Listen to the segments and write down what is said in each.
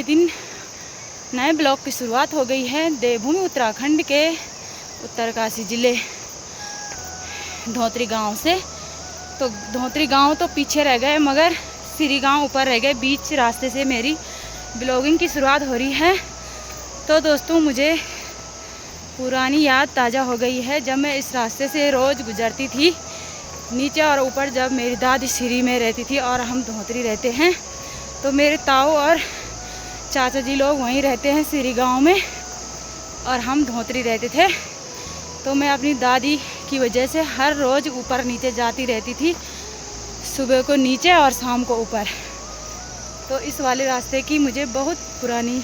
नए दिन नए ब्लॉग की शुरुआत हो गई है देवभूमि उत्तराखंड के उत्तरकाशी ज़िले धोत्री गांव से। तो धोत्री गांव तो पीछे रह गए मगर श्री गांव ऊपर रह गए। बीच रास्ते से मेरी ब्लॉगिंग की शुरुआत हो रही है। तो दोस्तों मुझे पुरानी याद ताज़ा हो गई है जब मैं इस रास्ते से रोज़ गुजरती थी। नीचे और ऊपर जब मेरी दादी श्री में रहती थी और हम धोत्री रहते हैं, तो मेरे ताऊ और चाचा जी लोग वहीं रहते हैं श्री गांव में और हम धोत्री रहते थे। तो मैं अपनी दादी की वजह से हर रोज़ ऊपर नीचे जाती रहती थी, सुबह को नीचे और शाम को ऊपर। तो इस वाले रास्ते की मुझे बहुत पुरानी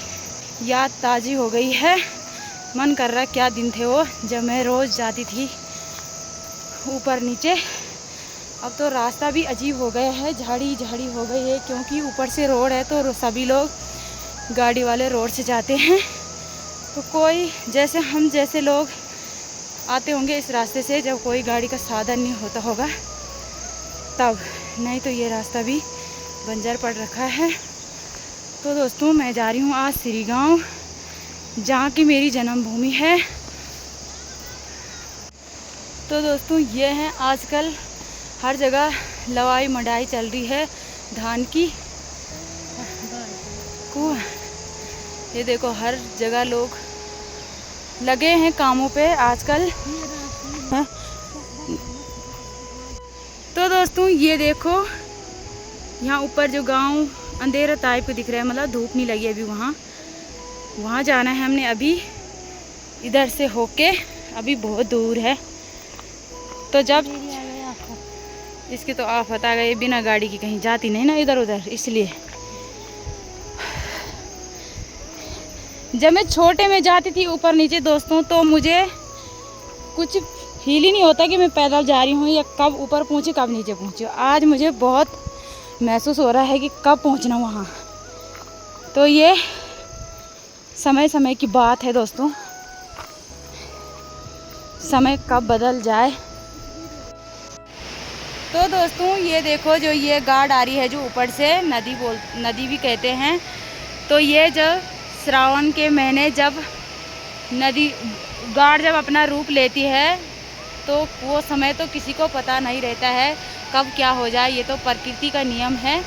याद ताज़ी हो गई है। मन कर रहा क्या दिन थे वो जब मैं रोज़ जाती थी ऊपर नीचे। अब तो रास्ता भी अजीब हो गया है, झाड़ी झाड़ी हो गई है क्योंकि ऊपर से रोड है तो सभी लोग गाड़ी वाले रोड से जाते हैं। तो कोई जैसे हम जैसे लोग आते होंगे इस रास्ते से जब कोई गाड़ी का साधन नहीं होता होगा तब, नहीं तो ये रास्ता भी बंजर पड़ रखा है। तो दोस्तों मैं जा रही हूँ आज श्री गांव, जहाँ की मेरी जन्मभूमि है। तो दोस्तों ये है आजकल हर जगह लवाई मढ़ाई चल रही है धान की। ये देखो हर जगह लोग लगे हैं कामों पे आजकल। तो दोस्तों ये देखो यहाँ ऊपर जो गांव अंधेरा टाइप दिख रहा है, मतलब धूप नहीं लगी अभी। वहाँ जाना है हमने अभी इधर से होके, अभी बहुत दूर है। तो जब इसके तो आफत आ गई, बिना गाड़ी की कहीं जाती नहीं ना इधर उधर, इसलिए। जब मैं छोटे में जाती थी ऊपर नीचे दोस्तों, तो मुझे कुछ फील ही नहीं होता कि मैं पैदल जा रही हूँ या कब ऊपर पहुँची कब नीचे पहुँची। आज मुझे बहुत महसूस हो रहा है कि कब पहुँचना वहाँ। तो ये समय समय की बात है दोस्तों, समय कब बदल जाए। तो दोस्तों ये देखो जो ये गार्ड आ रही है जो ऊपर से नदी भी कहते हैं। तो ये जब श्रावण के महीने जब नदी गार्ड जब अपना रूप लेती है तो वो समय तो किसी को पता नहीं रहता है कब क्या हो जाए, ये तो प्रकृति का नियम है।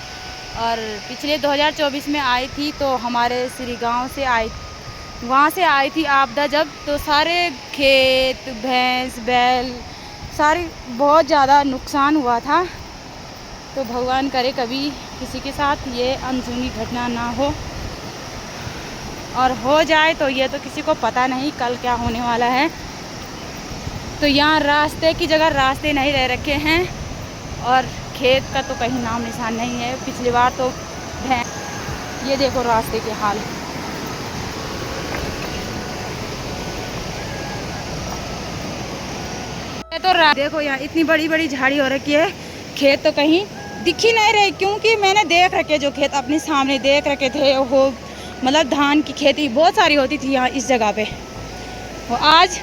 और पिछले 2024 में आई थी तो हमारे श्री गांव से वहाँ से आई थी आपदा जब, तो सारे खेत भैंस बैल सारी बहुत ज़्यादा नुकसान हुआ था। तो भगवान करे कभी किसी के साथ ये अनसुनी घटना ना हो, और हो जाए तो ये तो किसी को पता नहीं कल क्या होने वाला है। तो यहाँ रास्ते की जगह रास्ते नहीं रह रखे हैं और खेत का तो कहीं नाम निशान नहीं है। पिछली बार तो ये देखो रास्ते के हाल। तो देखो यहाँ इतनी बड़ी बड़ी झाड़ी हो रखी है, खेत तो कहीं दिख ही नहीं रहे क्योंकि मैंने देख रखे जो खेत अपने सामने देख रखे थे वो, मतलब धान की खेती बहुत सारी होती थी यहाँ इस जगह पे। वो आज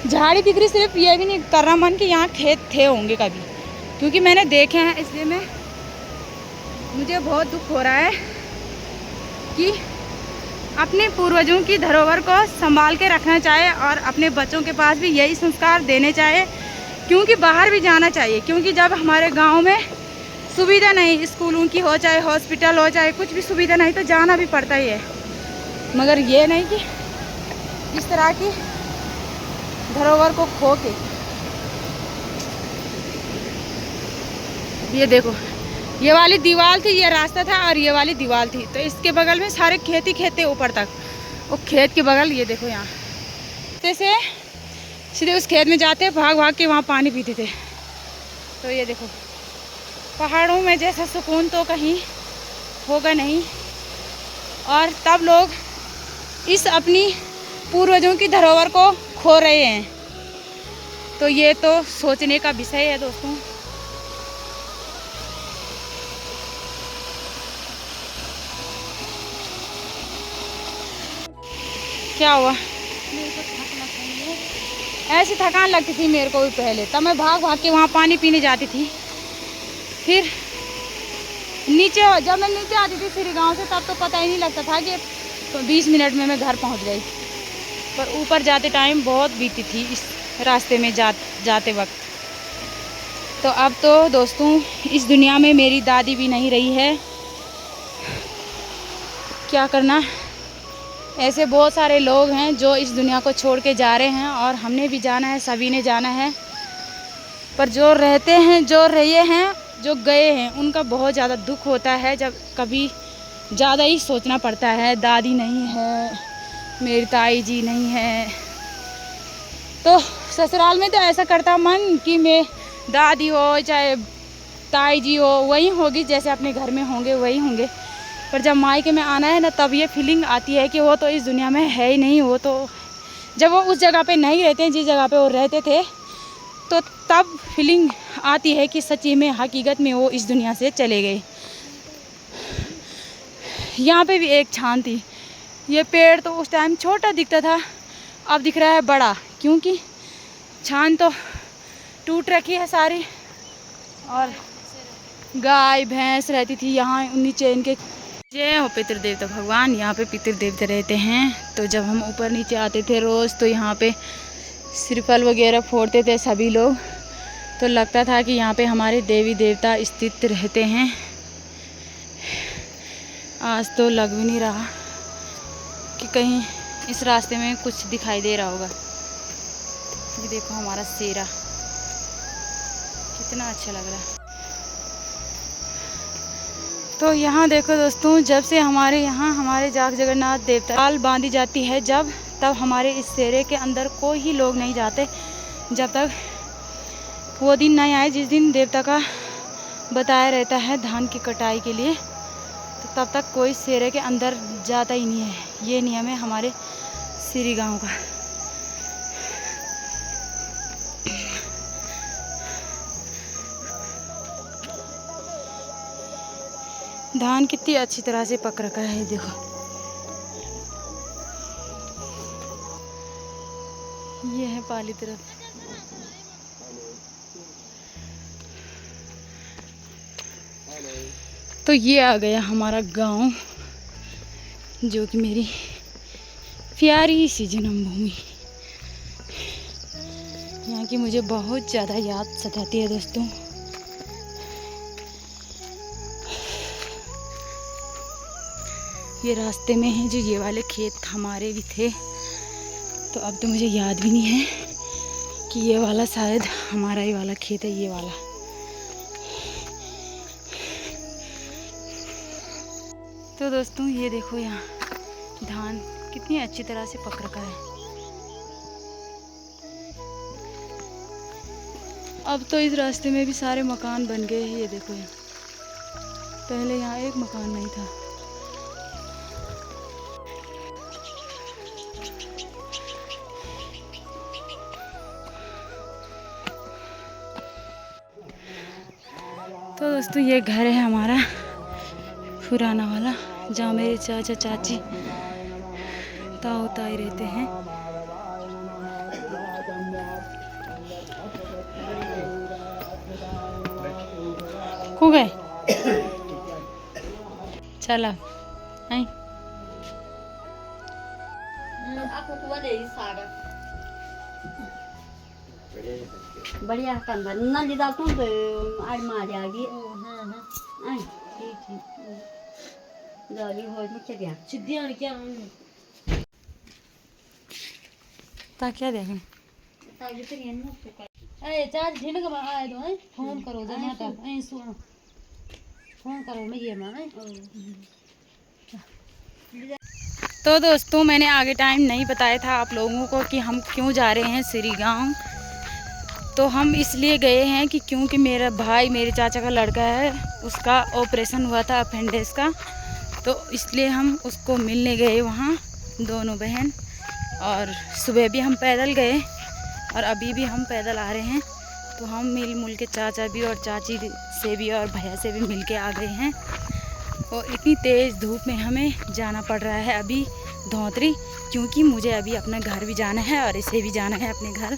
झाड़ी दिख रही, सिर्फ ये भी नहीं कर रहा मन कि यहाँ खेत थे होंगे कभी, क्योंकि मैंने देखे हैं। इसलिए मुझे बहुत दुख हो रहा है कि अपने पूर्वजों की धरोहर को संभाल के रखना चाहिए और अपने बच्चों के पास भी यही संस्कार देने चाहिए, क्योंकि बाहर भी जाना चाहिए। क्योंकि जब हमारे गांव में सुविधा नहीं, स्कूलों की हो चाहे हॉस्पिटल हो चाहे कुछ भी सुविधा नहीं, तो जाना भी पड़ता ही है। मगर ये नहीं कि इस तरह की धरोहर को खो के। ये देखो ये वाली दीवार थी, ये रास्ता था और ये वाली दीवार थी, तो इसके बगल में सारे खेती खेते ऊपर तक। वो खेत के बगल ये देखो यहाँ से सीधे उस खेत में जाते भाग भाग के वहाँ पानी पीते थे। तो ये देखो पहाड़ों में जैसा सुकून तो कहीं होगा नहीं। और तब लोग इस अपनी पूर्वजों की धरोहर को खो रहे हैं, तो ये तो सोचने का विषय है दोस्तों। क्या हुआ? ऐसी थकान लगती थी मेरे को भी पहले, तब मैं भाग भाग के वहाँ पानी पीने जाती थी। फिर नीचे जब मैं नीचे आती थी श्री गांव से तब तो पता ही नहीं लगता था कि तो 20 मिनट में मैं घर पहुंच गई, पर ऊपर जाते टाइम बहुत बीती थी इस रास्ते में जाते वक्त। तो अब तो दोस्तों इस दुनिया में मेरी दादी भी नहीं रही है, क्या करना। ऐसे बहुत सारे लोग हैं जो इस दुनिया को छोड़ के जा रहे हैं और हमने भी जाना है, सभी ने जाना है। पर जो रहते हैं, जो रहे हैं, जो गए हैं, उनका बहुत ज़्यादा दुख होता है। जब कभी ज़्यादा ही सोचना पड़ता है, दादी नहीं है, मेरी ताई जी नहीं है। तो ससुराल में तो ऐसा करता मन कि मैं दादी हो चाहे ताई जी हो वही होगी, जैसे अपने घर में होंगे वही होंगे। पर जब मायके में आना है ना, तब ये फीलिंग आती है कि वो तो इस दुनिया में है ही नहीं। वो तो जब वो उस जगह पे नहीं रहते हैं जिस जगह पे वो रहते थे, तो तब फीलिंग आती है कि सच्ची में हकीकत में वो इस दुनिया से चले गए। यहाँ पे भी एक छान थी, ये पेड़ तो उस टाइम छोटा दिखता था, अब दिख रहा है बड़ा, क्योंकि छान तो टूट रखी है सारी। और गाय भैंस रहती थी यहाँ नीचे इनके। जय हो पितृदेवता भगवान। यहाँ पे पितृदेवता रहते हैं। तो जब हम ऊपर नीचे आते थे रोज़, तो यहाँ पे श्रीफल वगैरह फोड़ते थे सभी लोग, तो लगता था कि यहाँ पे हमारे देवी देवता स्थित रहते हैं। आज तो लग भी नहीं रहा कि कहीं इस रास्ते में कुछ दिखाई दे रहा होगा। ये देखो हमारा शेरा कितना अच्छा लग रहा है। तो यहाँ देखो दोस्तों, जब से हमारे यहाँ हमारे जाग जगन्नाथ देवता ताल बांधी जाती है, जब तब हमारे इस शेरे के अंदर कोई ही लोग नहीं जाते, जब तक वो दिन नहीं आए जिस दिन देवता का बताया रहता है धान की कटाई के लिए, तो तब तक कोई शेरे के अंदर जाता ही नहीं है। ये नियम है हमारे श्री गांव का। धान कितनी अच्छी तरह से पक रखा है, देखो। ये है पाली तरफ। तो ये आ गया हमारा गांव, जो कि मेरी प्यारी सी जन्मभूमि। यहाँ की मुझे बहुत ज़्यादा याद सताती है दोस्तों। ये रास्ते में है जो ये वाले खेत हमारे भी थे, तो अब तो मुझे याद भी नहीं है कि ये वाला शायद हमारा ही वाला खेत है, ये वाला। तो दोस्तों ये देखो यहाँ धान कितनी अच्छी तरह से पक रखा है। अब तो इस रास्ते में भी सारे मकान बन गए हैं। ये देखो यहाँ, पहले यहाँ एक मकान नहीं था। तो दोस्तों ये घर है हमारा पुराना वाला, जहाँ मेरे चाचा चाची ताऊ ताई रहते हैं। हो गए चला आई बढ़िया कंदा ना लिदा तो आज मार आ गई। हां ठीक है जाली हो मुझे क्या सिद्धियां क्या ता क्या देखें ताकि तो ये ना ए चार दिन का आए तो फोन करो जमा का ए सुनो फोन करो मैं ये मां। तो दोस्तों मैंने आगे टाइम नहीं बताया था आप लोगों को कि हम क्यों जा रहे हैं श्री गांव। तो हम इसलिए गए हैं कि क्योंकि मेरा भाई, मेरे चाचा का लड़का है, उसका ऑपरेशन हुआ था अपेंडिक्स का, तो इसलिए हम उसको मिलने गए वहाँ दोनों बहन। और सुबह भी हम पैदल गए और अभी भी हम पैदल आ रहे हैं। तो हम मिल के चाचा भी और चाची से भी और भैया से भी मिल के आ गए हैं। और इतनी तेज़ धूप में हमें जाना पड़ रहा है अभी धौतरी, क्योंकि मुझे अभी अपना घर भी जाना है और इसे भी जाना है अपने घर।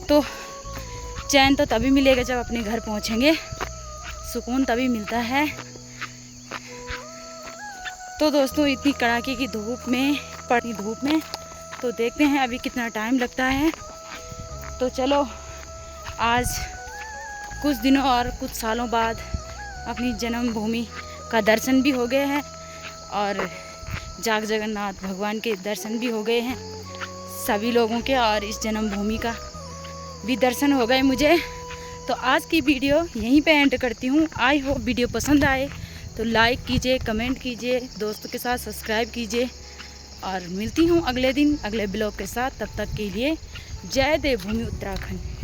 तो चैन तो तभी मिलेगा जब अपने घर पहुंचेंगे, सुकून तभी मिलता है तो दोस्तों इतनी कड़ाके की धूप में, पड़ी धूप में, तो देखते हैं अभी कितना टाइम लगता है। तो चलो, आज कुछ दिनों और कुछ सालों बाद अपनी जन्मभूमि का दर्शन भी हो गए हैं और जाग जगन्नाथ भगवान के दर्शन भी हो गए हैं सभी लोगों के, और इस जन्मभूमि का भी दर्शन हो गए मुझे। तो आज की वीडियो यहीं पे एंड करती हूँ। आई होप वीडियो पसंद आए तो लाइक कीजिए, कमेंट कीजिए, दोस्तों के साथ सब्सक्राइब कीजिए, और मिलती हूँ अगले दिन अगले ब्लॉग के साथ। तब तक के लिए जय देवभूमि उत्तराखंड।